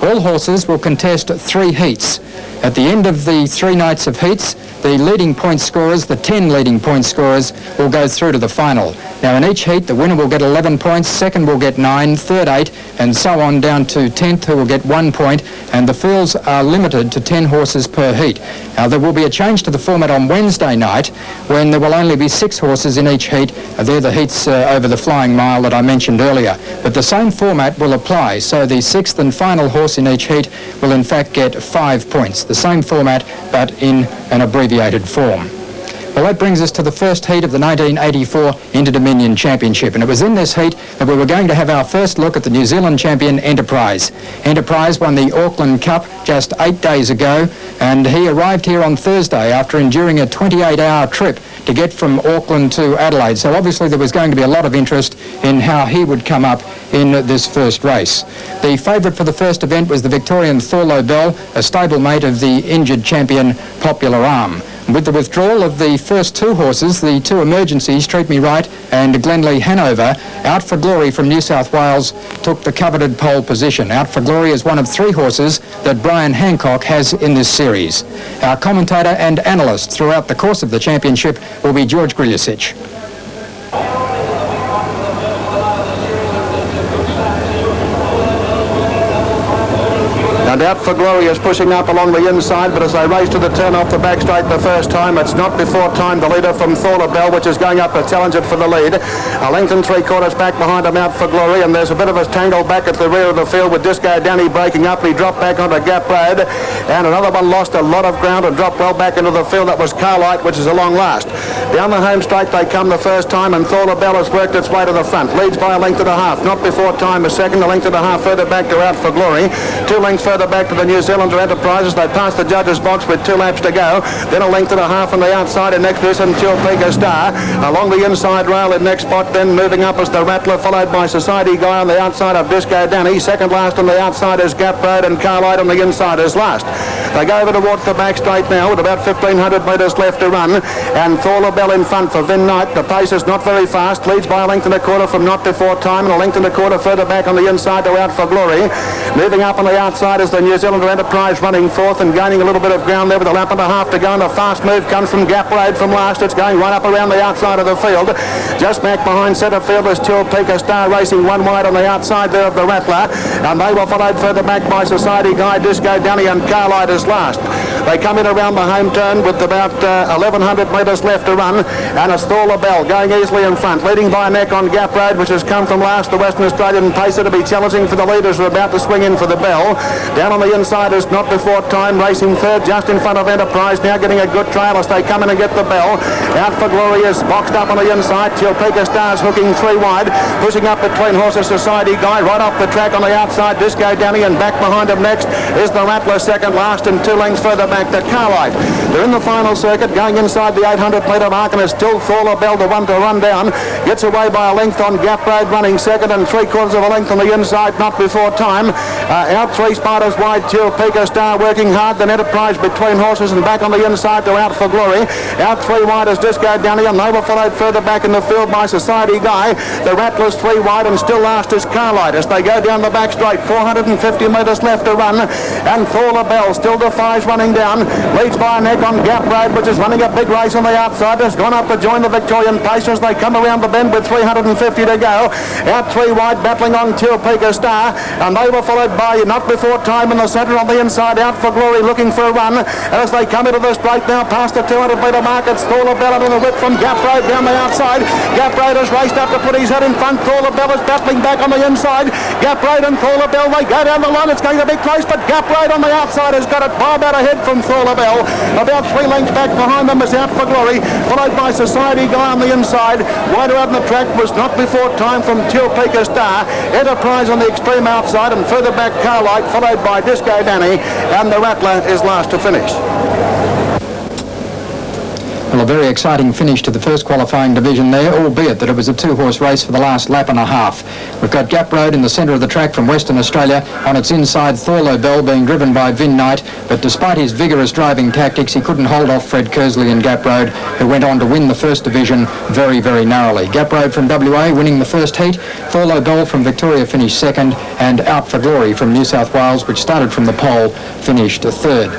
All horses will contest 3 heats. At the end of the 3 nights of heats, the leading point scorers, the 10 leading point scorers, will go through to the final. Now in each heat, the winner will get 11 points, second will get 9, third 8, and so on down to 10th, who will get 1 point, and the fields are limited to 10 horses per heat. Now there will be a change to the format on Wednesday night, when there will only be 6 horses in each heat. They're the heats over the flying mile that I mentioned earlier. But the same format will apply, so the 6th and final horse in each heat will in fact get 5 points. The same format, but in an abbreviated form. Well, that brings us to the first heat of the 1984 Interdominion Championship, and it was in this heat that we were going to have our first look at the New Zealand champion Enterprise. Enterprise won the Auckland Cup just 8 days ago, and he arrived here on Thursday after enduring a 28-hour trip to get from Auckland to Adelaide. So obviously there was going to be a lot of interest in how he would come up in this first race. The favourite for the first event was the Victorian Thor Lobell, a stablemate of the injured champion Popular Arm. With the withdrawal of the first 2 horses, the 2 emergencies, Treat Me Right and Glenlee Hanover, Out for Glory from New South Wales took the coveted pole position. Out for Glory is one of 3 horses that Brian Hancock has in this series. Our commentator and analyst throughout the course of the championship will be George Griljasic. And Out for Glory is pushing up along the inside, but as they race to the turn off the back straight the first time, it's not before time. The leader from Thor Lobell, which is going up to challenge it for the lead. A length and 3/4 back behind him, Out for Glory, and there's a bit of a tangle back at the rear of the field with Disco Danny breaking up. He dropped back onto Gap Road, and another one lost a lot of ground and dropped well back into the field. That was Carlight, which is a long last. Down the home straight they come the first time, and Thor Lobell has worked its way to the front. Leads by a length and a half. Not before time a second, a length and a half further back to Out for Glory. 2 lengths further back to the New Zealander Enterprises. They pass the judges' box with 2 laps to go. Then a length and a half on the outside in next position, Chilpega Star. Along the inside rail in next spot, then moving up as the Rattler, followed by Society Guy on the outside of Disco Danny. Second last on the outside is Gap Road, and Carlight on the inside is last. They go over towards the back straight now with about 1,500 metres left to run, and Thor Lobell in front for Vin Knight. The pace is not very fast. Leads by a length and a quarter from Not Before Time, and a length and a quarter further back on the inside to Out for Glory. Moving up on the outside is the New Zealander Enterprise running fourth and gaining a little bit of ground there with a lap and a half to go, and a fast move comes from Gap Road from last. It's going right up around the outside of the field. Just back behind centre field is Chilpega Star racing 1 wide on the outside there of the Rattler, and they were followed further back by Society Guy, Disco Danny, and Carlight is last. They come in around the home turn with about 1,100 metres left to run, and it's Thor Lobell going easily in front, leading by a neck on Gap Road, which has come from last. The Western Australian pacer to be challenging for the leaders are about to swing in for the bell. Down on the inside is Not Before Time racing third, just in front of Enterprise, now getting a good trail as they come in and get the bell. Out for Glory is boxed up on the inside. Chilpega Star's hooking 3 wide, pushing up between horses Society Guy, right off the track on the outside, Disco Danny, and back behind him next is the Rattler, second last, and 2 lengths further back to Carlight. They're in the final circuit, going inside the 800 metre mark, and it's still Thor Lobell, the one to run down. Gets away by a length on Gap Road, running second, and 3/4 of a length on the inside, Not Before Time. Out 3 spiders wide, Chilpega Star working hard, then Enterprise between horses and back on the inside to Out for Glory. Out 3 wide is Disco Danny, and they were followed further back in the field by Society Guy. The Rattlers 3 wide, and still last is Carlight as they go down the back straight. 450 metres left to run, and Thor Lobell still defies running down. Leads by a neck on Gap Road, which is running a big race on the outside. Has gone up to join the Victorian Pacers. They come around the bend with 350 to go. Out 3 wide, battling on Chilpega Star, and they were followed by Not Before Time in the centre on the inside. Out for Glory looking for a run as they come into the straight now past the 200 metre mark. It's Thor Lobell on the whip from Gap Road down the outside. Gap Road has raced up to put his head in front. Thor Lobell is battling back on the inside. Gap Road and Thor Lobell, they go down the line. It's going to be close, but Gap Road on the outside has got it by about a head from Thor Lobell. About 3 lengths back behind them is Out for Glory, followed by Society Guy on the inside. Wider out on the track was Not Before Time from Chilpega Star. Enterprise on the extreme outside, and further back Carlight, followed by Disco Danny, and the Rattler is last to finish. Well, a very exciting finish to the first qualifying division there, albeit that it was a two-horse race for the last lap and a half. We've got Gap Road in the centre of the track from Western Australia. On its inside, Thor Lobell being driven by Vin Knight, but despite his vigorous driving tactics, he couldn't hold off Fred Kersley in Gap Road, who went on to win the first division very, very narrowly. Gap Road from WA winning the first heat. Thor Lobell from Victoria finished second, and Out for Glory from New South Wales, which started from the pole, finished third.